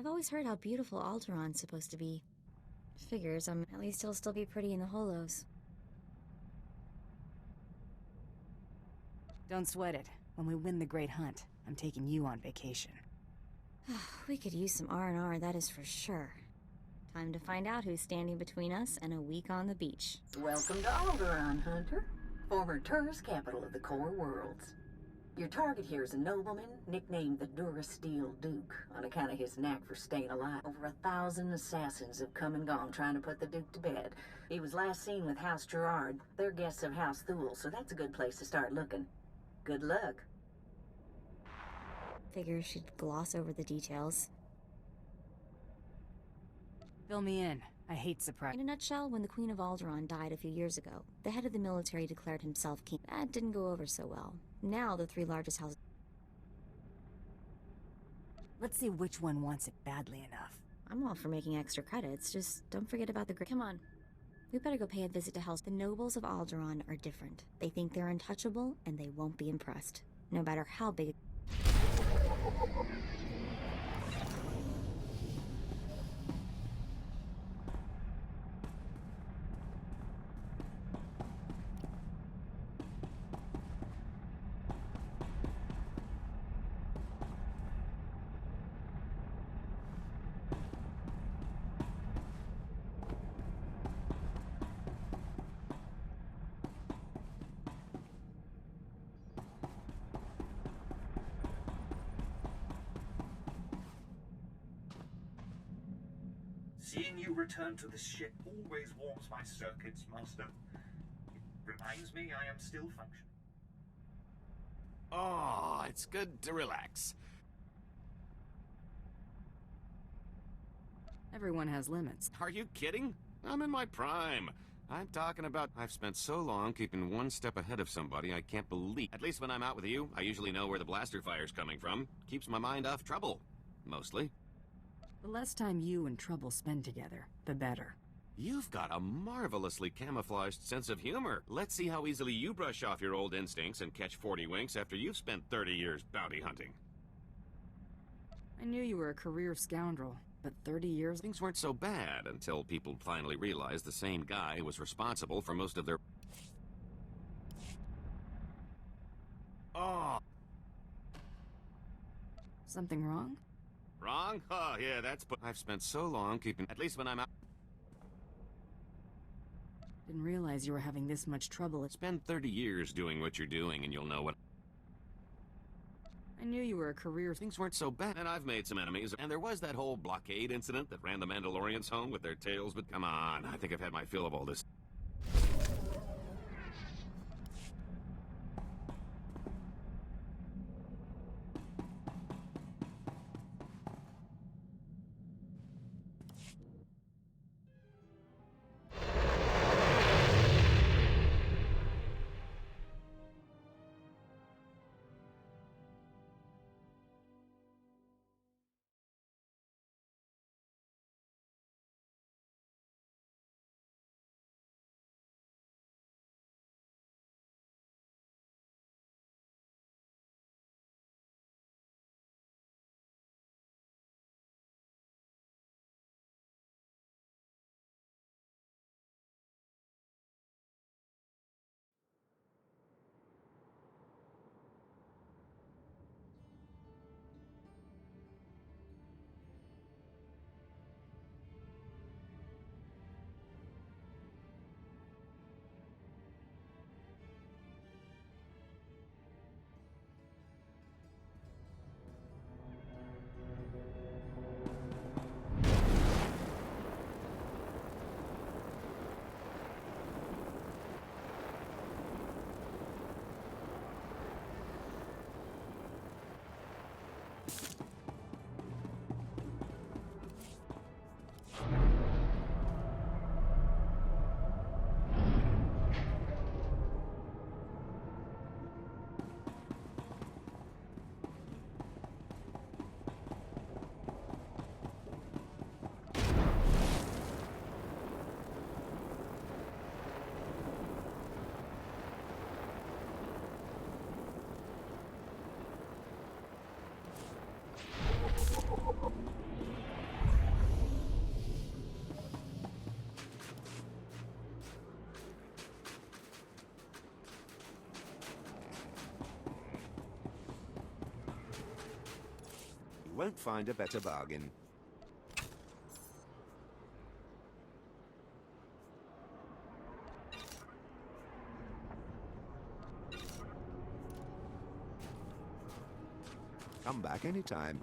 I've always heard how beautiful Aldaraan's supposed to be. Figures, at least he'll still be pretty in the holos. Don't sweat it. When we win the Great Hunt, I'm taking you on vacation. We could use some R&R, that is for sure. Time to find out who's standing between us and a week on the beach. Welcome to Aldaraan, Hunter. Former tourist capital of the core worlds. Your target here is a nobleman nicknamed the Durasteel Duke on account of his knack for staying alive. Over 1,000 assassins have come and gone trying to put the Duke to bed. He was last seen with House Gerard. They're guests of House Thule, so that's a good place to start looking. Good luck. Figure she'd gloss over the details. Fill me in. I hate surprise. In a nutshell, when the Queen of Aldaraan died a few years ago, the head of the military declared himself king. That didn't go over so well. Now the three largest houses... Let's see which one wants it badly enough. I'm all for making extra credits, just don't forget about the... Come on. We better go pay a visit to House. The nobles of Aldaraan are different. They think they're untouchable, and they won't be impressed. No matter how big... Seeing you return to this ship always warms my circuits, Master. It reminds me I am still functioning. Oh, it's good to relax. Everyone has limits. Are you kidding? I'm in my prime. I'm talking about I've spent so long keeping one step ahead of somebody I can't believe. At least when I'm out with you, I usually know where the blaster fire's coming from. Keeps my mind off trouble. Mostly. The less time you and Trouble spend together, the better. You've got a marvelously camouflaged sense of humor. Let's see how easily you brush off your old instincts and catch 40 winks after you've spent 30 years bounty hunting. I knew you were a career scoundrel, but 30 years... Things weren't so bad until people finally realized the same guy was responsible for most of their... Oh! Something wrong? Wrong? Oh, yeah, that's... I've spent so long keeping... At least when I'm out... Didn't realize you were having this much trouble. Spend 30 years doing what you're doing and you'll know what... I knew you were a career... Things weren't so bad, and I've made some enemies. And there was that whole blockade incident that ran the Mandalorians home with their tails, but come on, I think I've had my fill of all this. won't find a better bargain. Come back anytime.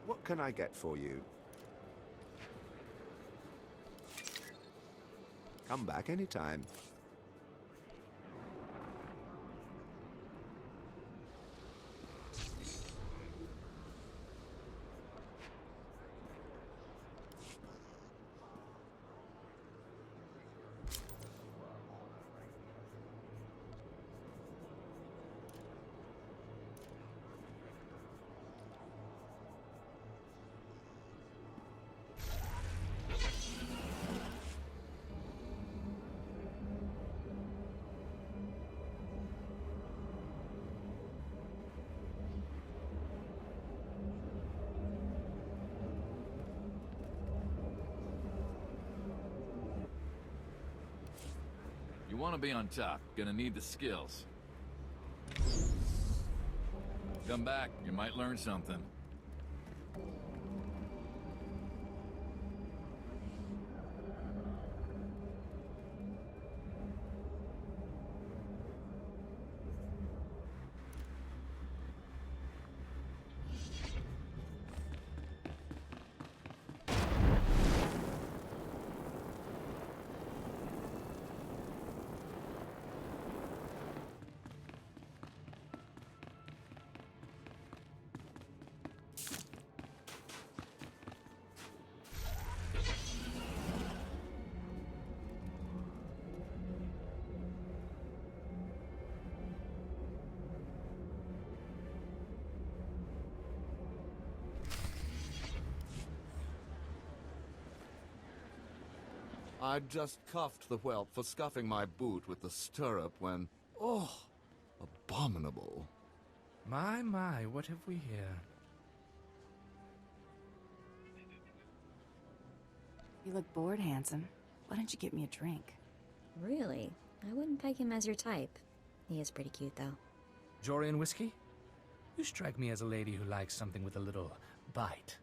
What can I get for you? Come back anytime. You want to be on top, gonna need the skills. Come back, you might learn something. I'd just cuffed the whelp for scuffing my boot with the stirrup when... Oh, abominable. My, what have we here? You look bored, handsome. Why don't you get me a drink? Really? I wouldn't peg him as your type. He is pretty cute, though. Jorian whiskey? You strike me as a lady who likes something with a little bite.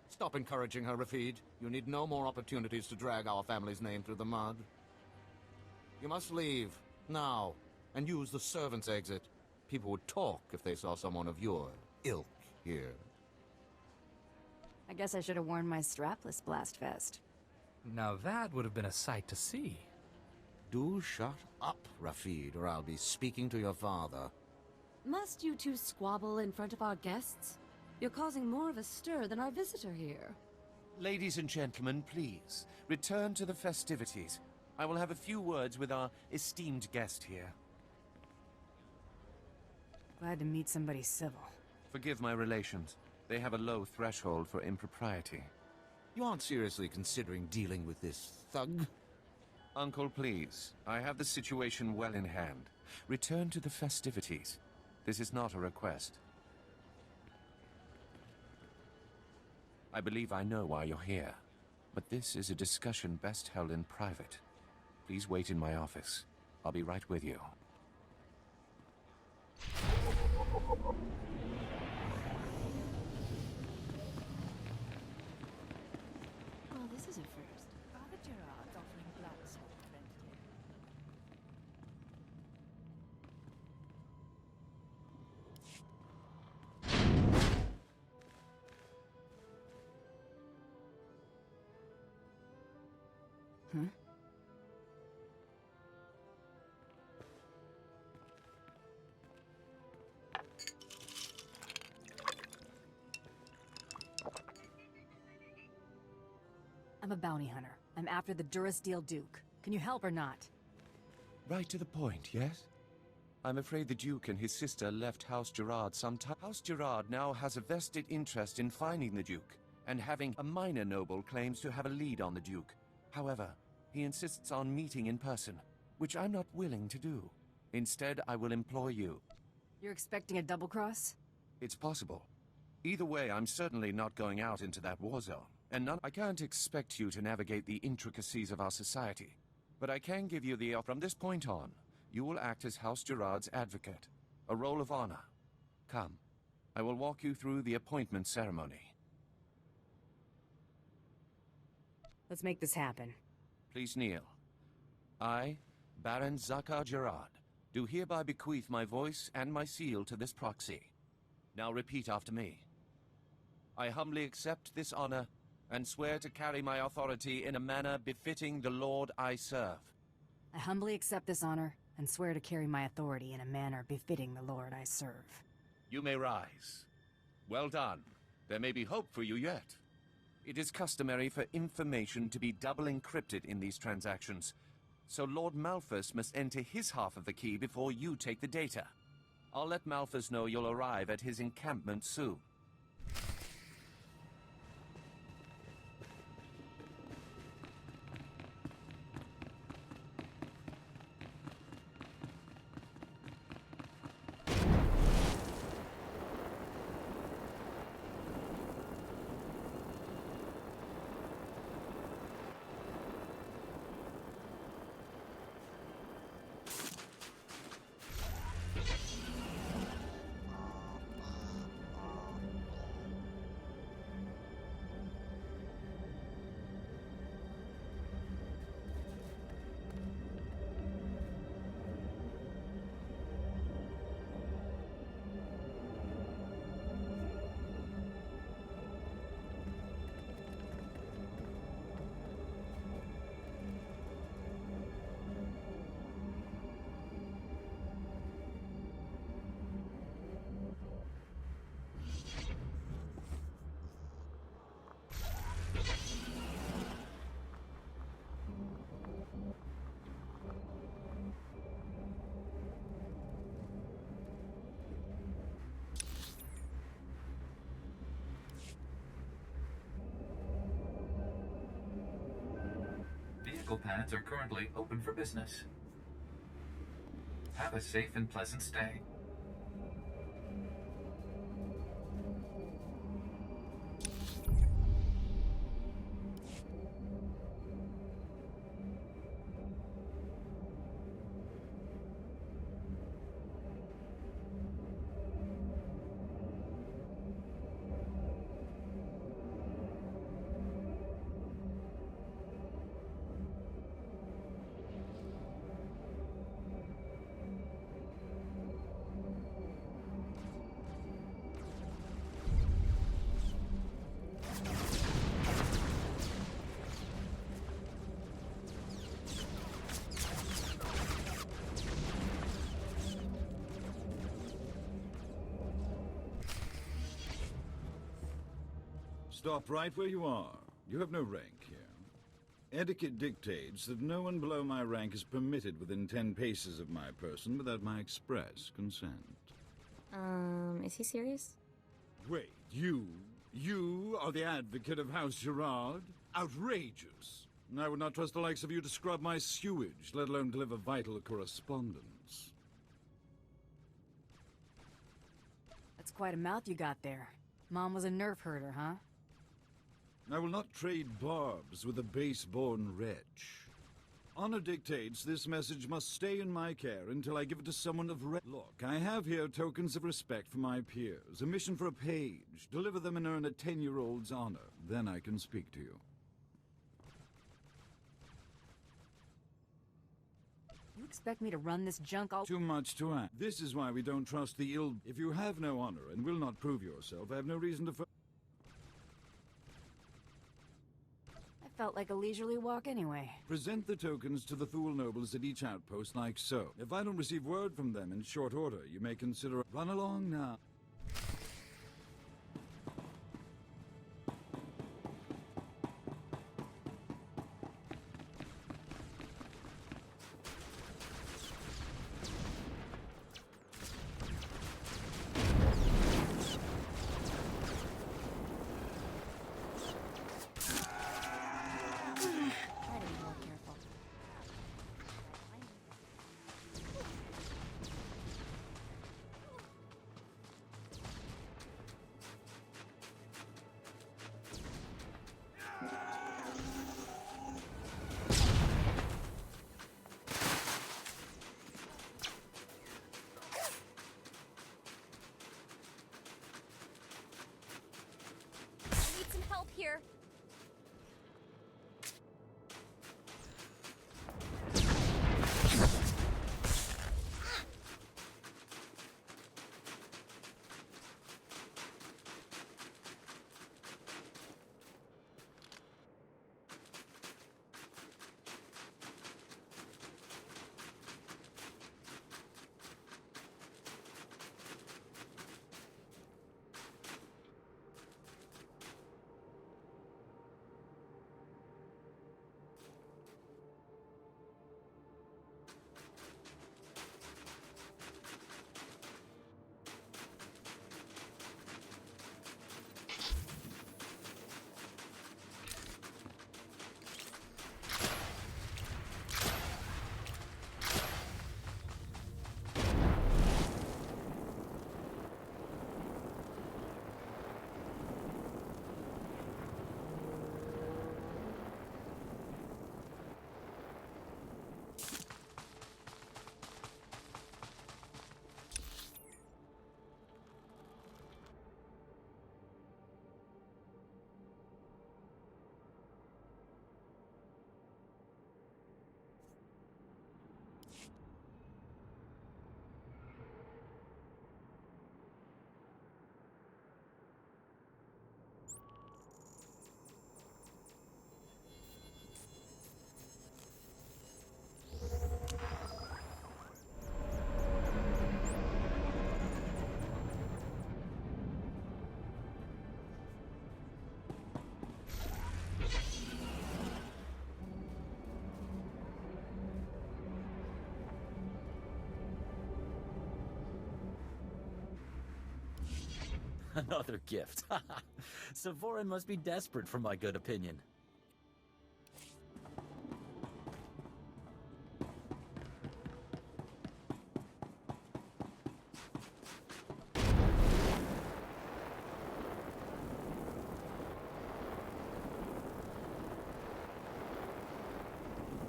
Stop encouraging her, Rafid. You need no more opportunities to drag our family's name through the mud. You must leave, now, and use the servants' exit. People would talk if they saw someone of your ilk here. I guess I should have worn my strapless blast vest. Now that would have been a sight to see. Do shut up, Rafid, or I'll be speaking to your father. Must you two squabble in front of our guests? You're causing more of a stir than our visitor here. Ladies and gentlemen, please, return to the festivities. I will have a few words with our esteemed guest here. Glad to meet somebody civil. Forgive my relations. They have a low threshold for impropriety. You aren't seriously considering dealing with this thug? Uncle, please. I have the situation well in hand. Return to the festivities. This is not a request. I believe I know why you're here, but this is a discussion best held in private. Please wait in my office. I'll be right with you. Well, this is a first. Father Gerard's offering blacksmith apprentice. Huh? I'm a bounty hunter. I'm after the Durasteel Duke. Can you help or not? Right to the point, yes? I'm afraid the Duke and his sister left House Gerard some time. House Gerard now has a vested interest in finding the Duke, and having a minor noble claims to have a lead on the Duke. However, he insists on meeting in person, which I'm not willing to do. Instead, I will employ you. You're expecting a double cross? It's possible. Either way, I'm certainly not going out into that war zone. And I can't expect you to navigate the intricacies of our society. But I can give you the offer. From this point on, you will act as House Gerard's advocate. A role of honor. Come, I will walk you through the appointment ceremony. Let's make this happen. Please kneel. I, Baron Zakar Gerard, do hereby bequeath my voice and my seal to this proxy. Now repeat after me. I humbly accept this honor and swear to carry my authority in a manner befitting the Lord I serve. I humbly accept this honor and swear to carry my authority in a manner befitting the Lord I serve. You may rise. Well done. There may be hope for you yet. It is customary for information to be double encrypted in these transactions, so Lord Malphus must enter his half of the key before you take the data. I'll let Malphus know you'll arrive at his encampment soon. Vehicle pads are currently open for business. Have a safe and pleasant stay. Stop right where you are. You have no rank here. Etiquette dictates that no one below my rank is permitted within 10 paces of my person without my express consent. Is he serious? Wait, you are the advocate of House Gerard? Outrageous. I would not trust the likes of you to scrub my sewage, let alone deliver vital correspondence. That's quite a mouth you got there. Mom was a nerf herder, huh? I will not trade barbs with a base-born wretch. Honor dictates this message must stay in my care until I give it to someone of Look, I have here tokens of respect for my peers, a mission for a page. Deliver them and earn a 10-year-old's honor. Then I can speak to you. You expect me to run this junk all— Too much to ask. This is why we don't trust the ill— If you have no honor and will not prove yourself, I have no reason to— Felt like a leisurely walk anyway. Present the tokens to the Thule nobles at each outpost like so. If I don't receive word from them in short order, you may consider— Run along now. Try to be more careful. I need some help here. Another gift. Savorin must be desperate for my good opinion.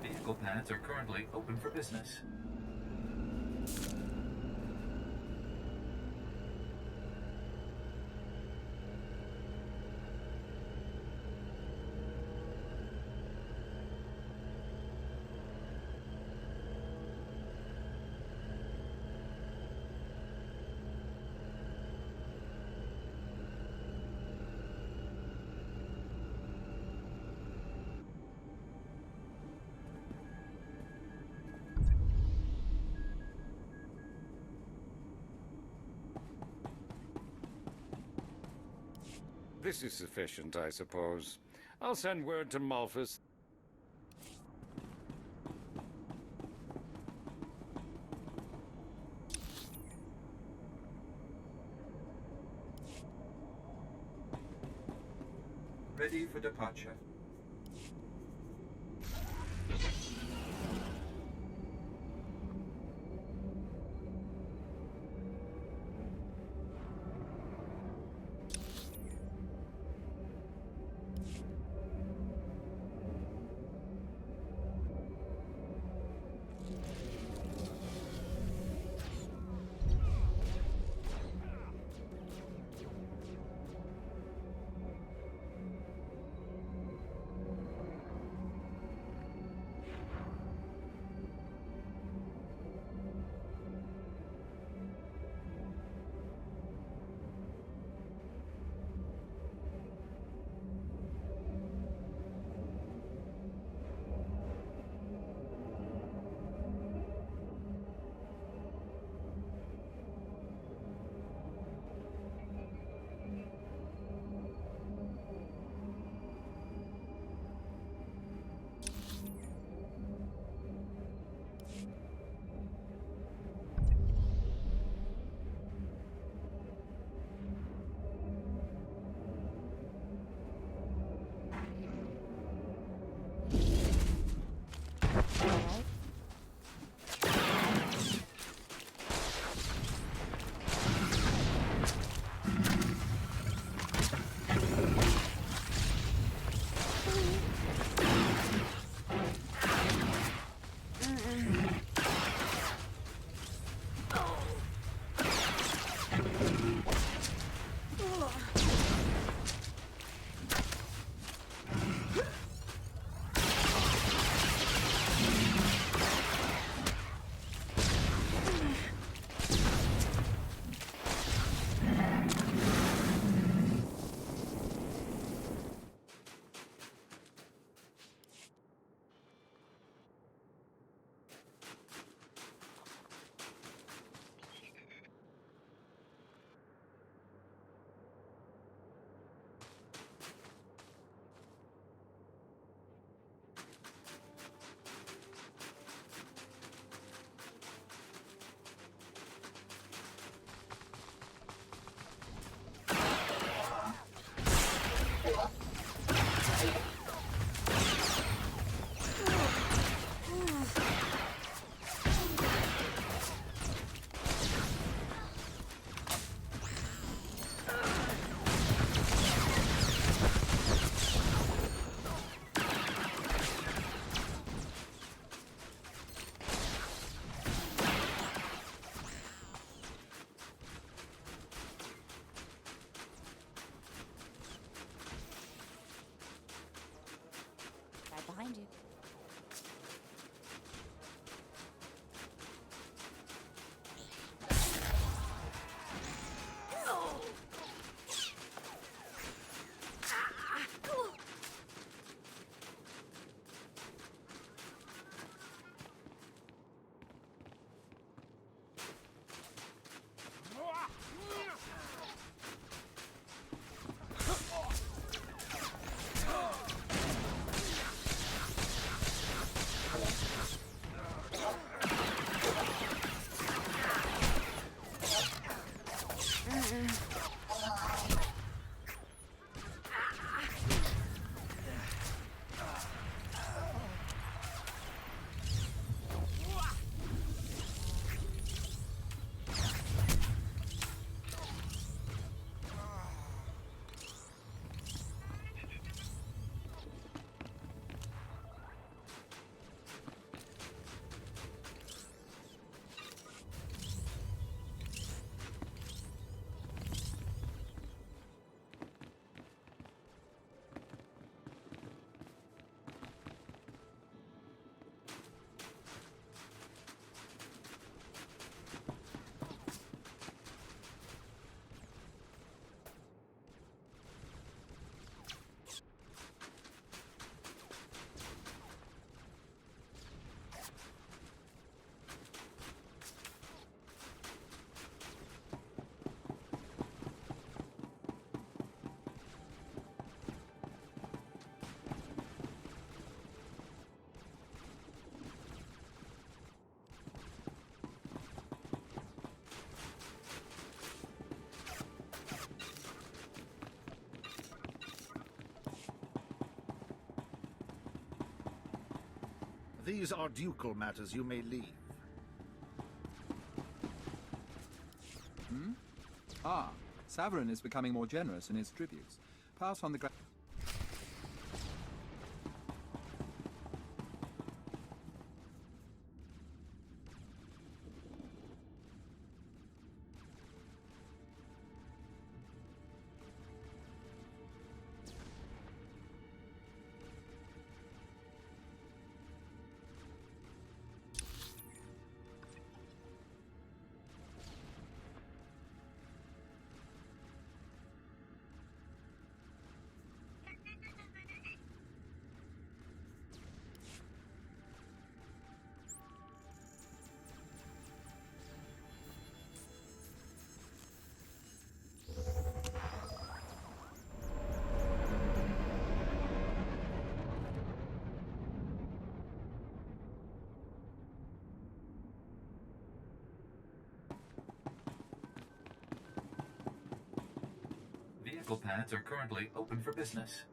Vehicle paths are currently open for business. This is sufficient, I suppose. I'll send word to Malphus. Ready for departure. Behind you. These are ducal matters. You may leave. Hmm? Ah, Savarin is becoming more generous in his tributes. Pass on the Vehicle paths are currently open for business.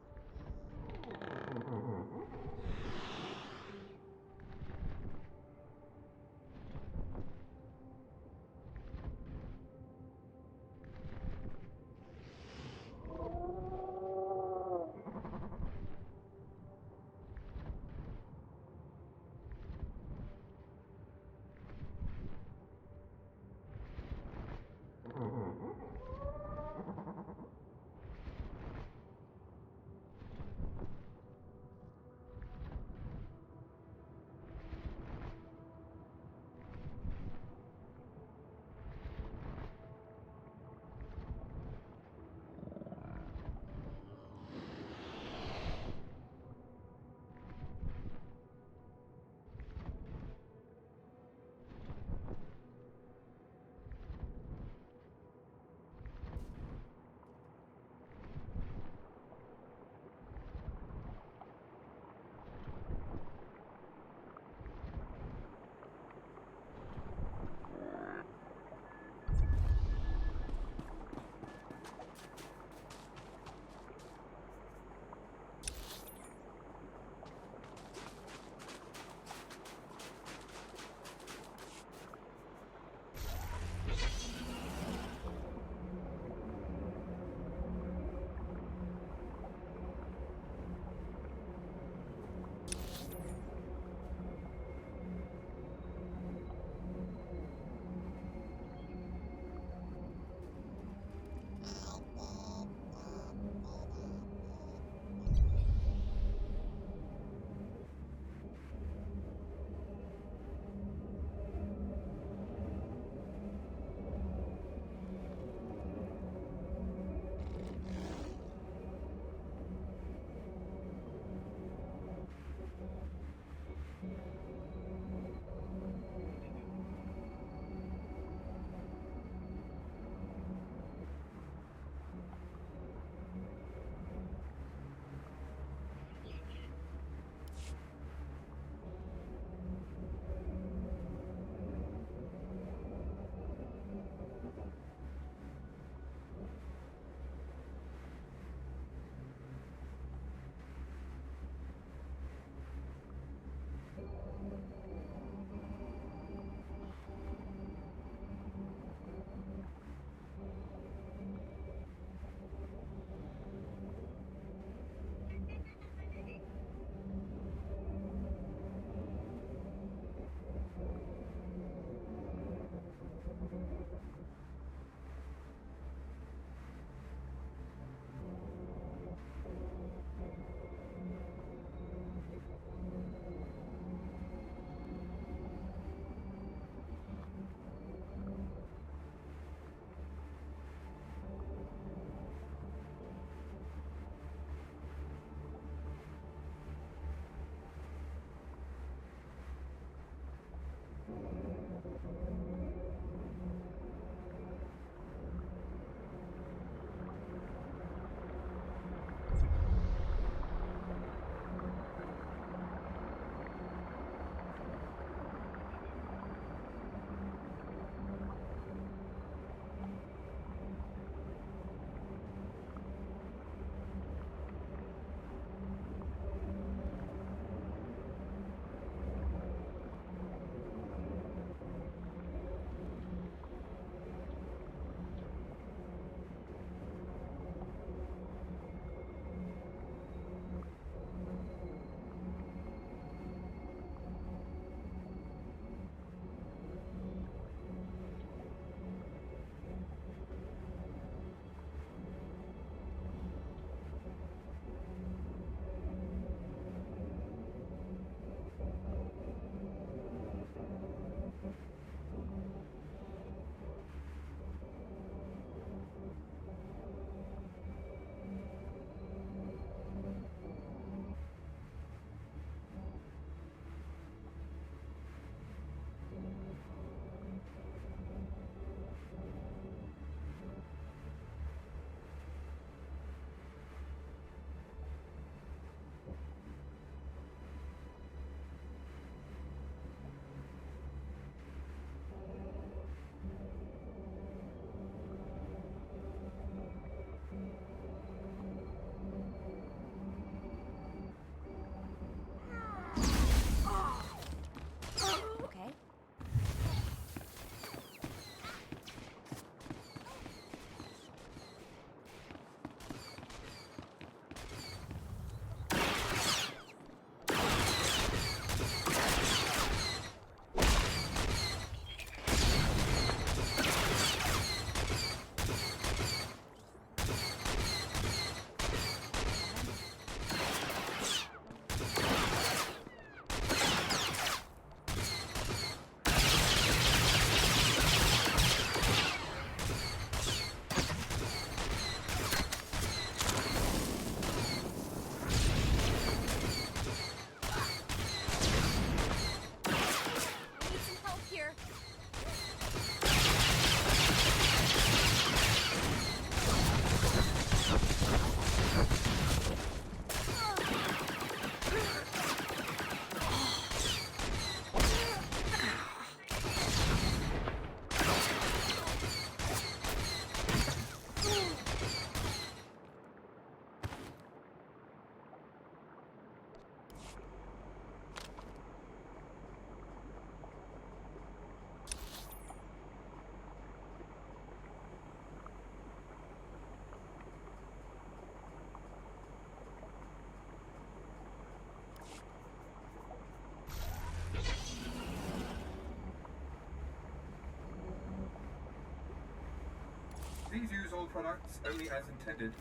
products only as intended.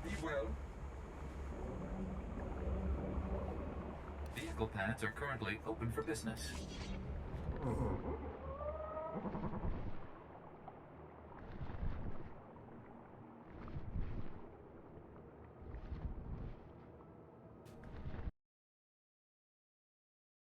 Be well. Vehicle pads are currently open for business.